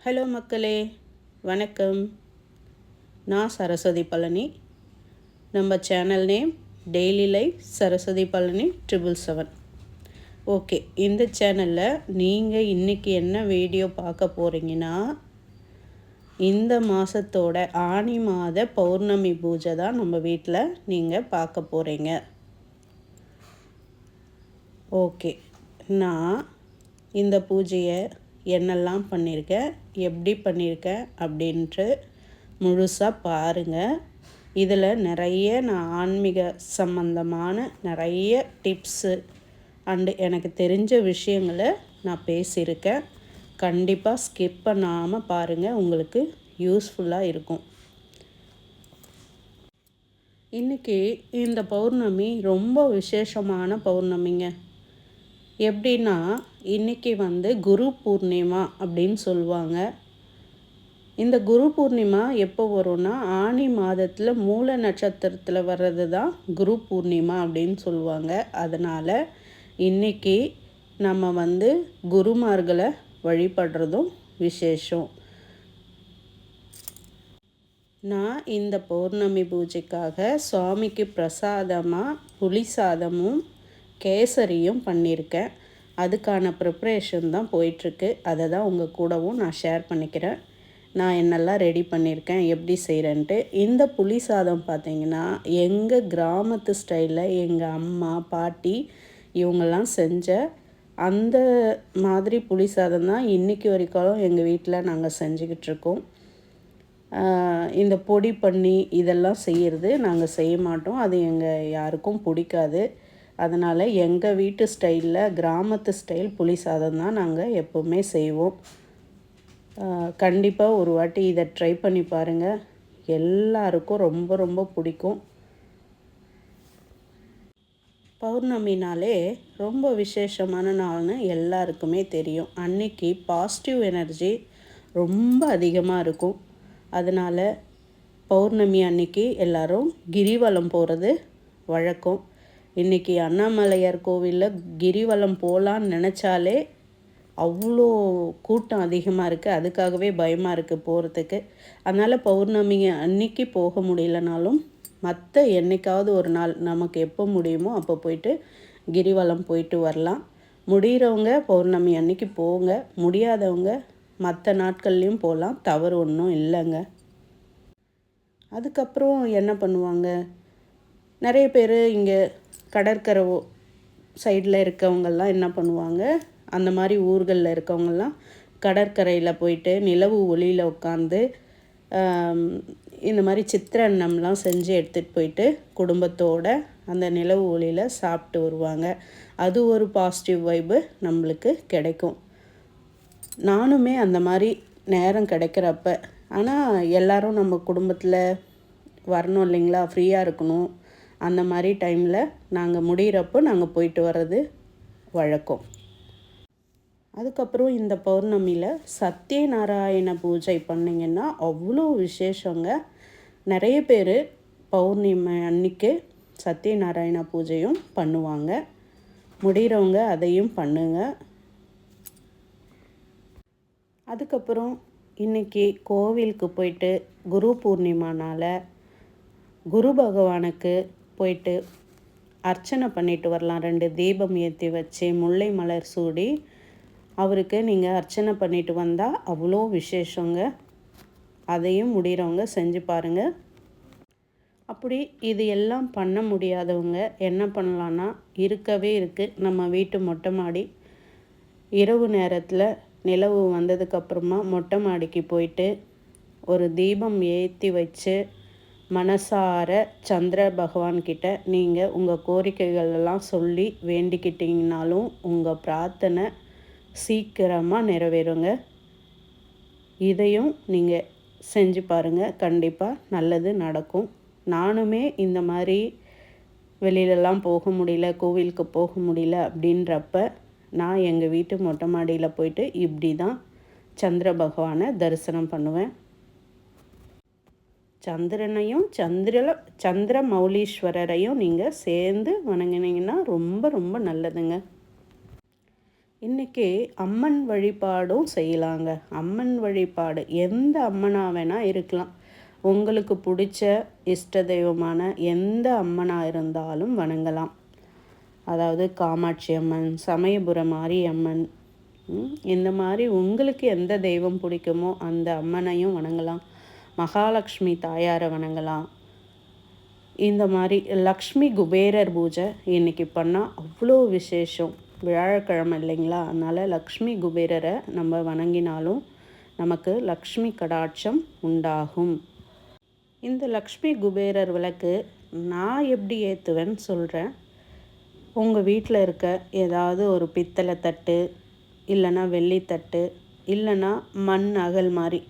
Hello மக்களே, வணக்கம். நான் சரஸ்வதி பழனி. நம்ம channel name daily life Saraswathi Palani 777. Okay, இந்த சேனலில் நீங்கள் இன்றைக்கி என்ன வீடியோ பார்க்க போகிறீங்கன்னா, இந்த மாதத்தோட ஆனி மாத பௌர்ணமி பூஜை தான் நம்ம வீட்டில் நீங்கள் பார்க்க போகிறீங்க. ஓகே, நான் இந்த பூஜையை என்னெல்லாம் பண்ணியிருக்கேன், எப்படி பண்ணியிருக்கேன் அப்படின்ட்டு முழுசாக பாருங்கள். இதில் நிறைய நான் ஆன்மீக சம்பந்தமான நிறைய டிப்ஸு அண்டு எனக்கு தெரிஞ்ச விஷயங்களை நான் பேசியிருக்கேன். கண்டிப்பாக ஸ்கிப் பண்ணாமல் பாருங்கள், உங்களுக்கு யூஸ்ஃபுல்லாக இருக்கும். இன்றைக்கி இந்த பௌர்ணமி ரொம்ப விசேஷமான பௌர்ணமிங்க. எப்படின்னா, இன்றைக்கி குரு பூர்ணிமா அப்படின்னு சொல்லுவாங்க. இந்த குரு பூர்ணிமா எப்போ வரும்னா, ஆனி மாதத்தில் மூல நட்சத்திரத்தில் வர்றது தான் குரு பூர்ணிமா அப்படின்னு சொல்லுவாங்க. அதனால் இன்றைக்கி நம்ம குருமார்களை வழிபடுறதும் விசேஷம். நான் இந்த பௌர்ணமி பூஜைக்காக சுவாமிக்கு பிரசாதமாக புளி சாதமும் கேசரியும் பண்ணியிருக்கேன். அதுக்கான ப்ரிப்ரேஷன் தான் போயிட்டுருக்கு. அதை தான் உங்கள் கூடவும் நான் ஷேர் பண்ணிக்கிறேன். நான் என்னெல்லாம் ரெடி பண்ணியிருக்கேன், எப்படி செய்கிறேன்ட்டு. இந்த புளி சாதம் பார்த்திங்கன்னா, எங்கள் கிராமத்து ஸ்டைலில் எங்கள் அம்மா பாட்டி இவங்கெல்லாம் செஞ்ச அந்த மாதிரி புளி சாதம் தான் இன்றைக்கி வரைக்கும் எங்கள் வீட்டில் நாங்கள் செஞ்சுக்கிட்டுருக்கோம். இந்த பொடி பண்ணி இதெல்லாம் செய்கிறது நாங்கள் செய்ய மாட்டோம். அது எங்கள் யாருக்கும் பிடிக்காது. அதனால் எங்கள் வீட்டு ஸ்டைலில் கிராமத்து ஸ்டைல் புளி சாதம் தான் நாங்கள் எப்போவுமே செய்வோம். கண்டிப்பாக ஒரு வாட்டி இதை ட்ரை பண்ணி பாருங்கள். எல்லாருக்கும் ரொம்ப ரொம்ப பிடிக்கும். பௌர்ணமினாலே ரொம்ப விசேஷமான நாள்னு எல்லாருக்குமே தெரியும். அன்றைக்கி பாசிட்டிவ் எனர்ஜி ரொம்ப அதிகமாக இருக்கும். அதனால் பௌர்ணமி அன்னைக்கு எல்லோரும் கிரிவலம் போகிறது வழக்கம். இன்றைக்கி அண்ணாமலையார் கோவிலில் கிரிவலம் போகலான்னு நினச்சாலே அவ்வளோ கூட்டம் அதிகமாக இருக்குது. அதுக்காகவே பயமாக இருக்குது போகிறதுக்கு. அதனால் பௌர்ணமி அன்னைக்கு போக முடியலனாலும் மற்ற என்றைக்காவது ஒரு நாள் நமக்கு எப்போ முடியுமோ அப்போ போயிட்டு கிரிவலம் போயிட்டு வரலாம். முடிகிறவங்க பௌர்ணமி அன்னைக்கு போங்க, முடியாதவங்க மற்ற நாட்கள்லேயும் போகலாம், தவறு ஒன்றும் இல்லைங்க. அதுக்கப்புறம் என்ன பண்ணுவாங்க, நிறைய பேர் இங்கே கடற்கரை சைடில் இருக்கவங்கெல்லாம் என்ன பண்ணுவாங்க, அந்த மாதிரி ஊர்களில் இருக்கவங்கெல்லாம் கடற்கரையில் போயிட்டு நிலவு ஒளியில் உட்காந்து இந்த மாதிரி சித்திரன்னம்லாம் செஞ்சு எடுத்துகிட்டு போயிட்டு குடும்பத்தோடு அந்த நிலவு ஒளியில் சாப்பிட்டு வருவாங்க. அது ஒரு பாசிட்டிவ் வைப்பு நம்மளுக்கு கிடைக்கும். நானுமே அந்த மாதிரி நேரம் கிடைக்கிறப்ப, ஆனால் எல்லோரும் நம்ம குடும்பத்தில் வரணும் இல்லைங்களா, ஃப்ரீயாக இருக்கணும். அந்த மாதிரி டைமில் நாங்கள் முடிகிறப்போ நாங்கள் போயிட்டு வர்றது வழக்கம். அதுக்கப்புறம் இந்த பௌர்ணமியில் சத்யநாராயண பூஜை பண்ணிங்கன்னா அவ்வளோ விசேஷங்க. நிறைய பேர் பௌர்ணமி அன்னைக்கு சத்யநாராயண பூஜையும் பண்ணுவாங்க. முடிகிறவங்க அதையும் பண்ணுங்க. அதுக்கப்புறம் இன்றைக்கி கோவிலுக்கு போயிட்டு குரு பூர்ணிமானால் குரு பகவானுக்கு போயிட்டு அர்ச்சனை பண்ணிட்டு வரலாம். 2 தீபம் ஏற்றி வச்சு முல்லை மலர் சூடி அவருக்கு நீங்கள் அர்ச்சனை பண்ணிட்டு வந்தால் அவ்வளோ விசேஷங்க. அதையும் முடிகிறவங்க செஞ்சு பாருங்கள். அப்படி இது எல்லாம் பண்ண முடியாதவங்க என்ன பண்ணலான்னா, இருக்கவே இருக்குது நம்ம வீட்டு மொட்டை மாடி. இரவு நேரத்தில் நிலவு வந்ததுக்கப்புறமா மொட்டை மாடிக்கு போயிட்டு ஒரு தீபம் ஏற்றி வச்சு மனசார சந்திர பகவான்கிட்ட நீங்கள் உங்கள் கோரிக்கைகளெல்லாம் சொல்லி வேண்டிக்கிட்டிங்கனாலும் உங்கள் பிரார்த்தனை சீக்கிரமாக நிறைவேறுங்க. இதையும் நீங்கள் செஞ்சு பாருங்கள், கண்டிப்பாக நல்லது நடக்கும். நானுமே இந்த மாதிரி வெளியிலலாம் போக முடியல, கோவிலுக்கு போக முடியல அப்படின்றப்ப நான் எங்கள் வீட்டு மொட்டை மாடியில் போயிட்டு இப்படி தான் சந்திர பகவானை தரிசனம் பண்ணுவேன். சந்திரனையும் சந்திர மௌலீஸ்வரரையும் நீங்கள் சேர்ந்து வணங்கினீங்கன்னா ரொம்ப ரொம்ப நல்லதுங்க. இன்றைக்கி அம்மன் வழிபாடும் செய்யலாங்க. அம்மன் வழிபாடு எந்த அம்மனாக வேணால் இருக்கலாம். உங்களுக்கு பிடிச்ச இஷ்ட தெய்வமான எந்த அம்மனாக இருந்தாலும் வணங்கலாம். அதாவது காமாட்சி அம்மன், சமயபுரம் மாரியம்மன், இந்த மாதிரி உங்களுக்கு எந்த தெய்வம் பிடிக்குமோ அந்த அம்மனையும் வணங்கலாம். மகாலட்சுமி தாயாரை வணங்கலாம். இந்த மாதிரி லக்ஷ்மி குபேரர் பூஜை இன்றைக்கி பண்ணால் அவ்வளோ விசேஷம். வியாழக்கிழமை இல்லைங்களா, அதனால் லக்ஷ்மி குபேரரை நம்ம வணங்கினாலும் நமக்கு லக்ஷ்மி கடாட்சம் உண்டாகும். இந்த லக்ஷ்மி குபேரர் விளக்கு நான் எப்படி ஏற்றுவேன்னு சொல்கிறேன். உங்கள் வீட்டில் இருக்க ஏதாவது ஒரு பித்தளை தட்டு, இல்லைன்னா வெள்ளித்தட்டு, இல்லைன்னா மண் அகல் மாதிரி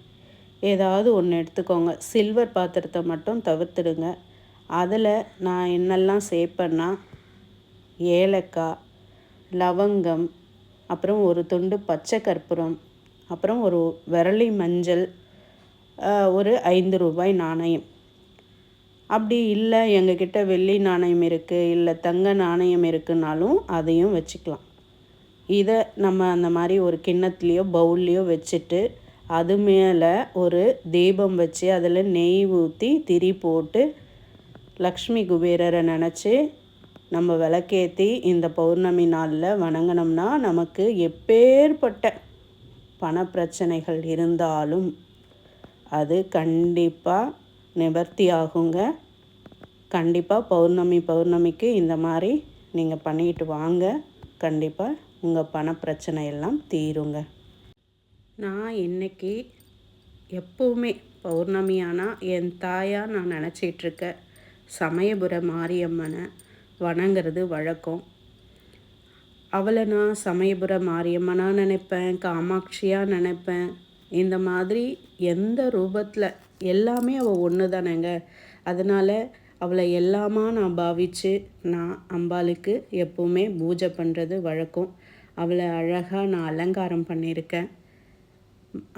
ஏதாவது ஒன்று எடுத்துக்கோங்க. சில்வர் பாத்திரத்தை மட்டும் தவிர்த்துடுங்க. அதில் நான் என்னெல்லாம் சேர்ப்பேன்னா ஏலக்காய், லவங்கம், அப்புறம் ஒரு துண்டு பச்சை கற்பூரம், அப்புறம் ஒரு விரலி மஞ்சள், ஒரு 5 ரூபாய் நாணயம். அப்படி இல்லை எங்ககிட்ட வெள்ளி நாணயம் இருக்குது, இல்லை தங்க நாணயம் இருக்குன்னாலும் அதையும் வச்சுக்கலாம். இதை நம்ம அந்த மாதிரி ஒரு கிண்ணத்துலேயோ பவுல்லையோ வச்சுட்டு அது மேலே ஒரு தீபம் வச்சு அதில் நெய் ஊற்றி திரி போட்டு லக்ஷ்மி குபேரரை நினச்சி நம்ம விளக்கேற்றி இந்த பௌர்ணமி நாளில் வணங்கினோம்னா நமக்கு எப்பேற்பட்ட பணப்பிரச்சனைகள் இருந்தாலும் அது கண்டிப்பாக நிவர்த்தி ஆகுங்க. கண்டிப்பாக பௌர்ணமிக்கு இந்த மாதிரி நீங்கள் பண்ணிட்டு வாங்க. கண்டிப்பாக உங்கள் பணப்பிரச்சனை எல்லாம் தீருங்க. நான் இன்றைக்கி எப்போவுமே பௌர்ணமி ஆனால் என் தாயாக நான் நினச்சிட்ருக்க சமயபுர மாரியம்மனை வணங்கிறது வழக்கம். அவளை நான் சமயபுர மாரியம்மனாக நினைப்பேன், காமாட்சியாக நினைப்பேன். இந்த மாதிரி எந்த ரூபத்தில் எல்லாமே அவள் ஒன்று தானேங்க. அதனால் அவளை எல்லாமா நான் பாவித்து நான் அம்பாளுக்கு எப்போவுமே பூஜை பண்ணுறது வழக்கம். அவளை அழகாக நான் அலங்காரம் பண்ணியிருக்கேன்.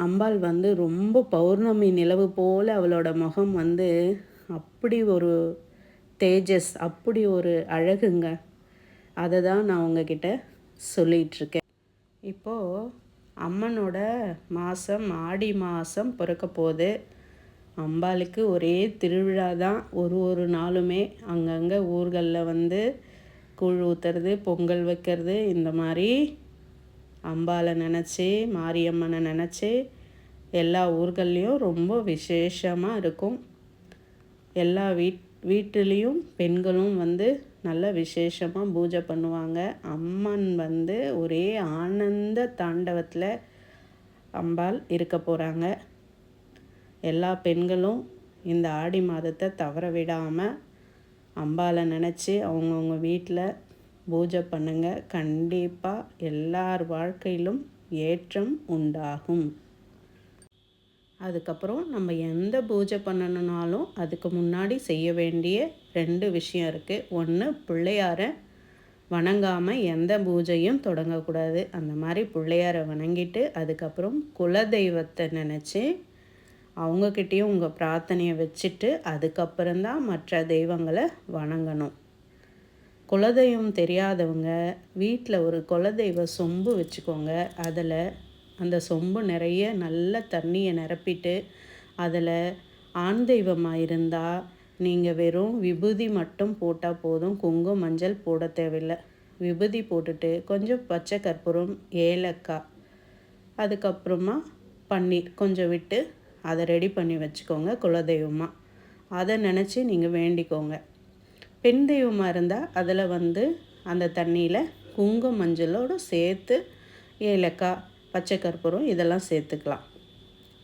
அம்பாள் ரொம்ப பௌர்ணமி நிலவு போல் அவளோட முகம் அப்படி ஒரு தேஜஸ், அப்படி ஒரு அழகுங்க. அதை தான் நான் உங்ககிட்ட சொல்லிகிட்ருக்கேன். இப்போது அம்மனோட மாதம் ஆடி மாதம் பிறக்க போகுது. அம்பாளுக்கு ஒரே திருவிழா தான். ஒரு நாளுமே அங்கங்கே ஊர்களில் கூழ் ஊற்றுறது, பொங்கல் வைக்கிறது, இந்த மாதிரி அம்பாளை நினச்சி மாரியம்மனை நினச்சி எல்லா ஊர்கள்லேயும் ரொம்ப விசேஷமாக இருக்கும். எல்லா வீட்டிலையும் பெண்களும் நல்ல விசேஷமாக பூஜை பண்ணுவாங்க. அம்மன் ஒரே ஆனந்த தாண்டவத்தில் அம்பாள் இருக்க போகிறாங்க. எல்லா பெண்களும் இந்த ஆடி மாதத்தை தவற விடாமல் அம்பாளை நினச்சி அவங்கவுங்க வீட்டில் பூஜை பண்ணுங்க. கண்டிப்பாக எல்லார் வாழ்க்கையிலும் ஏற்றம் உண்டாகும். அதுக்கப்புறம் நம்ம எந்த பூஜை பண்ணணுன்னாலும் அதுக்கு முன்னாடி செய்ய வேண்டிய 2 விஷயம் இருக்குது. ஒன்று, பிள்ளையாரை வணங்காமல் எந்த பூஜையும் தொடங்கக்கூடாது. அந்த மாதிரி பிள்ளையாரை வணங்கிட்டு அதுக்கப்புறம் குலதெய்வத்தை நினச்சி அவங்கக்கிட்டேயும் உங்கள் பிரார்த்தனையை வச்சுட்டு அதுக்கப்புறம்தான் மற்ற தெய்வங்களை வணங்கணும். குலதெய்வம் தெரியாதவங்க வீட்டில் ஒரு குலதெய்வ சொம்பு வச்சுக்கோங்க. அதில் அந்த சொம்பு நிறைய நல்ல தண்ணியை நிரப்பிட்டு அதில் ஆண் தெய்வமாக இருந்தால் நீங்கள் வெறும் விபூதி மட்டும் போட்டால் போதும். குங்குமம், மஞ்சள் போட தேவையில்லை. விபூதி போட்டுட்டு கொஞ்சம் பச்சை கற்பூரம், ஏலக்காய், அதுக்கப்புறமா பன்னீர் கொஞ்சம் விட்டு அதை ரெடி பண்ணி வச்சுக்கோங்க குலதெய்வமாக. அதை நினச்சி நீங்கள் வேண்டிக்கோங்க. பெண் தெய்வமாக இருந்தால் அதில் அந்த தண்ணியில் குங்குமம், மஞ்சளோடு சேர்த்து ஏலக்காய், பச்சை கற்பூரம் இதெல்லாம் சேர்த்துக்கலாம்.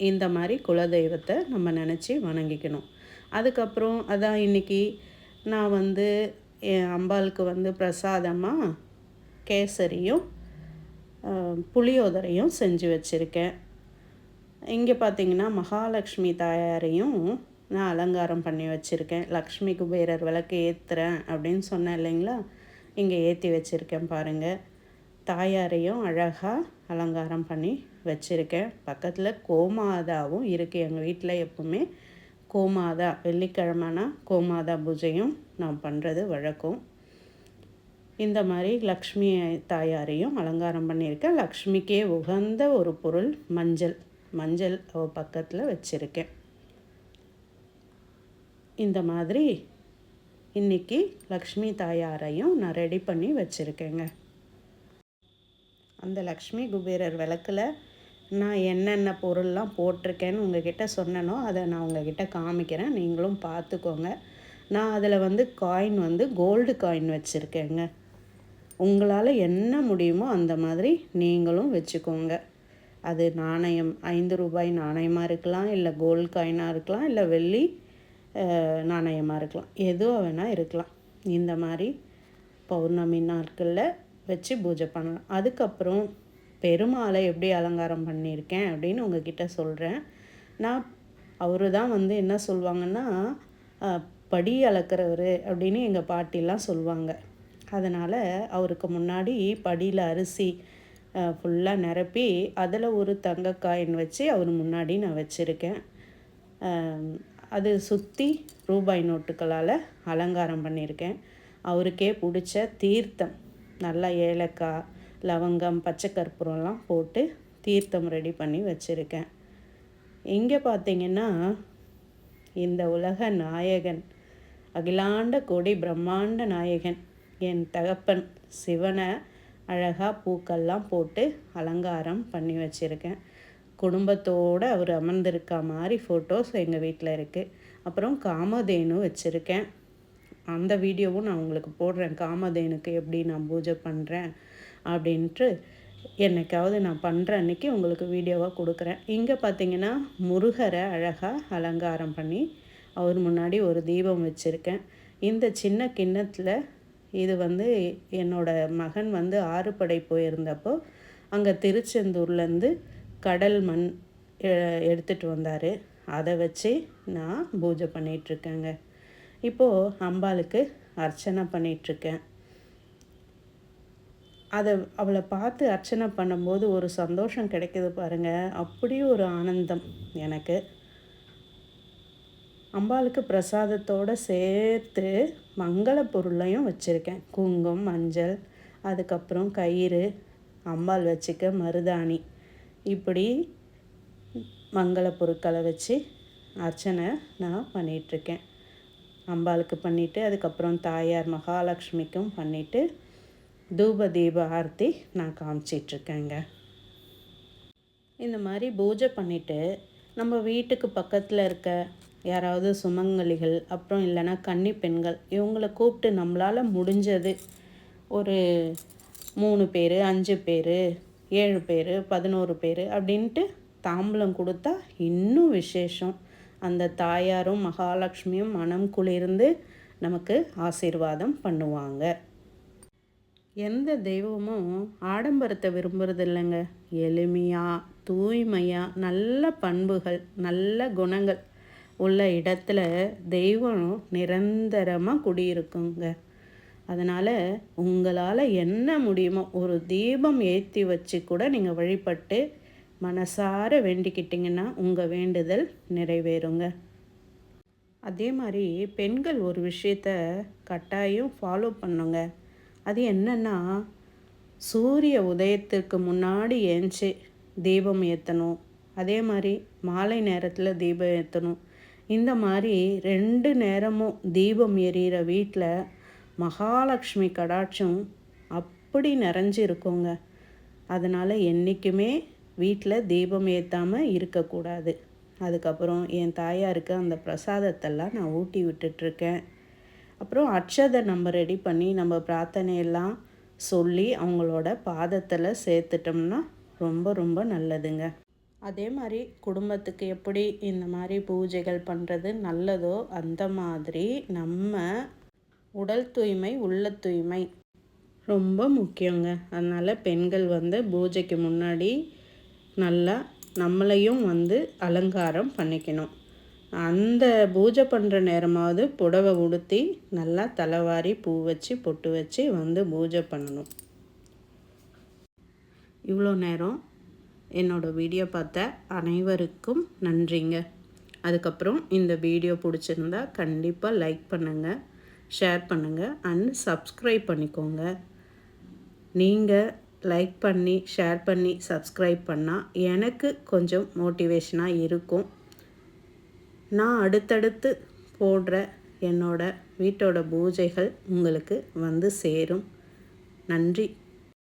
இந்த மாதிரி குலதெய்வத்தை நம்ம நினச்சி வணங்கிக்கணும். அதுக்கப்புறம் அதான் இன்றைக்கி நான் என் அம்பாளுக்கு பிரசாதமாக கேசரியும் புளியோதரையும் செஞ்சு வச்சுருக்கேன். இங்கே பார்த்திங்கன்னா மகாலட்சுமி தாயாரையும் நான் அலங்காரம் பண்ணி வச்சுருக்கேன். லக்ஷ்மி குபேரர் விளக்கு ஏற்றுறேன் அப்படின்னு சொன்னேன் இல்லைங்களா, இங்கே ஏற்றி வச்சுருக்கேன் பாருங்கள். தாயாரையும் அழகாக அலங்காரம் பண்ணி வச்சுருக்கேன். பக்கத்தில் கோமாதாவும் இருக்குது. எங்கள் வீட்டில் எப்பவுமே கோமாதா, வெள்ளிக்கிழமைனா கோமாதா பூஜையும் நான் பண்ணுறது வழக்கம். இந்த மாதிரி லக்ஷ்மி தாயாரையும் அலங்காரம் பண்ணியிருக்கேன். லக்ஷ்மிக்கே உகந்த ஒரு பொருள் மஞ்சள் பக்கத்தில் வச்சுருக்கேன். இந்த மாதிரி இன்றைக்கி லக்ஷ்மி தாயாரையும் நான் ரெடி பண்ணி வச்சுருக்கேங்க. அந்த லக்ஷ்மி குபேரர் விளக்கில் நான் என்னென்ன பொருள்லாம் போட்டிருக்கேன்னு உங்ககிட்ட சொன்னனோ அதை நான் உங்ககிட்ட காமிக்கிறேன், நீங்களும் பார்த்துக்கோங்க. நான் அதில் காயின் கோல்டு காயின் வச்சுருக்கேங்க. உங்களால் என்ன முடியுமோ அந்த மாதிரி நீங்களும் வச்சுக்கோங்க. அது நாணயம் 5 ரூபாய் நாணயமாக இருக்கலாம், இல்லை கோல்டு காயினாக இருக்கலாம், இல்லை வெள்ளி நாணயமாக இருக்கலாம், எதுவாக வேணால் இருக்கலாம். இந்த மாதிரி பௌர்ணமி நாட்களில் வச்சு பூஜை பண்ணலாம். அதுக்கப்புறம் பெருமாளை எப்படி அலங்காரம் பண்ணியிருக்கேன் அப்படின்னு உங்ககிட்ட சொல்கிறேன். நான் அவரு தான் என்ன சொல்லுவாங்கன்னா படி அளக்கிறவர் அப்படின்னு எங்கள் பாட்டிலாம் சொல்லுவாங்க. அதனால் அவருக்கு முன்னாடி படியில் அரிசி ஃபுல்லாக நிரப்பி அதில் ஒரு தங்க காயின் வச்சு அவர் முன்னாடி நான் வச்சுருக்கேன். அது சுற்றி ரூபாய் நோட்டுகளால் அலங்காரம் பண்ணியிருக்கேன். அவருக்கே பிடிச்ச தீர்த்தம், நல்லா ஏலக்காய், லவங்கம், பச்சை கற்பூரம்லாம் போட்டு தீர்த்தம் ரெடி பண்ணி வச்சுருக்கேன். இங்கே பார்த்திங்கன்னா இந்த உலக நாயகன், அகிலாண்ட கோடி பிரம்மாண்ட நாயகன் என் தகப்பன் சிவனை அழகாக பூக்கள்லாம் போட்டு அலங்காரம் பண்ணி வச்சுருக்கேன். குடும்பத்தோடு அவர் அமர்ந்திருக்க மாதிரி ஃபோட்டோஸ் எங்கள் வீட்டில் இருக்குது. அப்புறம் காமதேனு வச்சுருக்கேன். அந்த வீடியோவும் நான் உங்களுக்கு போடுறேன், காமதேனுக்கு எப்படி நான் பூஜை பண்ணுறேன் அப்படின்ட்டு. என்னைக்காவது நான் பண்ணுற அன்றைக்கி உங்களுக்கு வீடியோவாக கொடுக்குறேன். இங்கே பார்த்திங்கன்னா முருகரை அழகாக அலங்காரம் பண்ணி அவர் முன்னாடி ஒரு தீபம் வச்சுருக்கேன். இந்த சின்ன கிண்ணத்தில் இது என்னோடய மகன் ஆறுபடை போயிருந்தப்போ அங்கே திருச்செந்தூர்லேருந்து கடல் மண் எடுத்துகிட்டு வந்தார். அதை வச்சு நான் பூஜை பண்ணிகிட்ருக்கேங்க. இப்போது அம்பாளுக்கு அர்ச்சனை பண்ணிகிட்ருக்கேன். அவளை பார்த்து அர்ச்சனை பண்ணும்போது ஒரு சந்தோஷம் கிடைக்கிது பாருங்கள், அப்படியே ஒரு ஆனந்தம் எனக்கு. அம்பாளுக்கு பிரசாதத்தோடு சேர்த்து மங்கள பொருளையும் வச்சுருக்கேன். குங்குமம், மஞ்சள், அதுக்கப்புறம் கயிறு, அம்பாள் வச்சுக்க மருதாணி, இப்படி மங்கள பொருட்களை வச்சு அர்ச்சனை நான் பண்ணிகிட்ருக்கேன். அம்பாளுக்கு பண்ணிவிட்டு அதுக்கப்புறம் தாயார் மகாலட்சுமிக்கும் பண்ணிவிட்டு தூப தீப ஆர்த்தி நான் காமிச்சிட்ருக்கேங்க. இந்த மாதிரி பூஜை பண்ணிவிட்டு நம்ம வீட்டுக்கு பக்கத்தில் இருக்க யாராவது சுமங்கலிகள், அப்புறம் இல்லைன்னா கன்னி பெண்கள், இவங்களை கூப்பிட்டு நம்மளால் முடிஞ்சது ஒரு 3 பேர், 5 பேர், 7 பேர், 11 பேர் அப்படின்ட்டு தாம்பூலம் கொடுத்தா இன்னும் விசேஷம். அந்த தாயாரும் மகாலட்சுமியும் மனம் குளிர்ந்து நமக்கு ஆசீர்வாதம் பண்ணுவாங்க. எந்த தெய்வமும் ஆடம்பரத்தை விரும்புறது இல்லைங்க. எளிமையாக, தூய்மையாக, நல்ல பண்புகள், நல்ல குணங்கள் உள்ள இடத்துல தெய்வம் நிரந்தரமாக குடியிருக்குங்க. அதனால் உங்களால் என்ன முடியுமோ ஒரு தீபம் ஏற்றி வச்சு கூட நீங்கள் வழிபட்டு மனசார வேண்டிக்கிட்டிங்கன்னா உங்கள் வேண்டுதல் நிறைவேறுங்க. அதே மாதிரி பெண்கள் ஒரு விஷயத்த கட்டாயம் ஃபாலோ பண்ணுங்க. அது என்னென்னா, சூரிய உதயத்துக்கு முன்னாடி ஏஞ்சி தீபம் ஏற்றணும். அதே மாதிரி மாலை நேரத்தில் தீபம் ஏற்றணும். இந்த மாதிரி 2 நேரமும் தீபம் எரியிற வீட்டில் மகாலட்சுமி கடாட்சம் அப்படி நிறைஞ்சு இருக்குங்க. அதனால் என்றைக்குமே வீட்டில் தீபம் ஏற்றாமல் இருக்கக்கூடாது. அதுக்கப்புறம் என் தாயாருக்கு அந்த பிரசாதத்தெல்லாம் நான் ஊட்டி விட்டுட்ருக்கேன். அப்புறம் அட்சதை நம்ம ரெடி பண்ணி நம்ம பிரார்த்தனையெல்லாம் சொல்லி அவங்களோட பாதத்தில் சேர்த்துட்டோம்னா ரொம்ப ரொம்ப நல்லதுங்க. அதே மாதிரி குடும்பத்துக்கு எப்படி இந்த மாதிரி பூஜைகள் பண்ணுறது நல்லதோ அந்த மாதிரி நம்ம உடல் தூய்மை, உள்ள தூய்மை ரொம்ப முக்கியங்க. அதனால் பெண்கள் பூஜைக்கு முன்னாடி நல்லா நம்மளையும் அலங்காரம் பண்ணிக்கணும். அந்த பூஜை பண்ணுற நேரமாவது புடவை உடுத்தி நல்லா தலைவாரி பூ வச்சு பொட்டு வச்சு பூஜை பண்ணணும். இவ்வளோ நேரம் என்னோடய வீடியோ பார்த்த அனைவருக்கும் நன்றிங்க. அதுக்கப்புறம் இந்த வீடியோ பிடிச்சிருந்தா கண்டிப்பாக லைக் பண்ணுங்கள், ஷேர் பண்ணுங்கள் அண்ட் சப்ஸ்கிரைப் பண்ணிக்கோங்க. நீங்கள் லைக் பண்ணி ஷேர் பண்ணி சப்ஸ்கிரைப் பண்ணால் எனக்கு கொஞ்சம் மோட்டிவேஷனாக இருக்கும். நான் அடுத்தடுத்து போடுற என்னோட வீட்டோட பூஜைகள் உங்களுக்கு வந்து சேரும். நன்றி.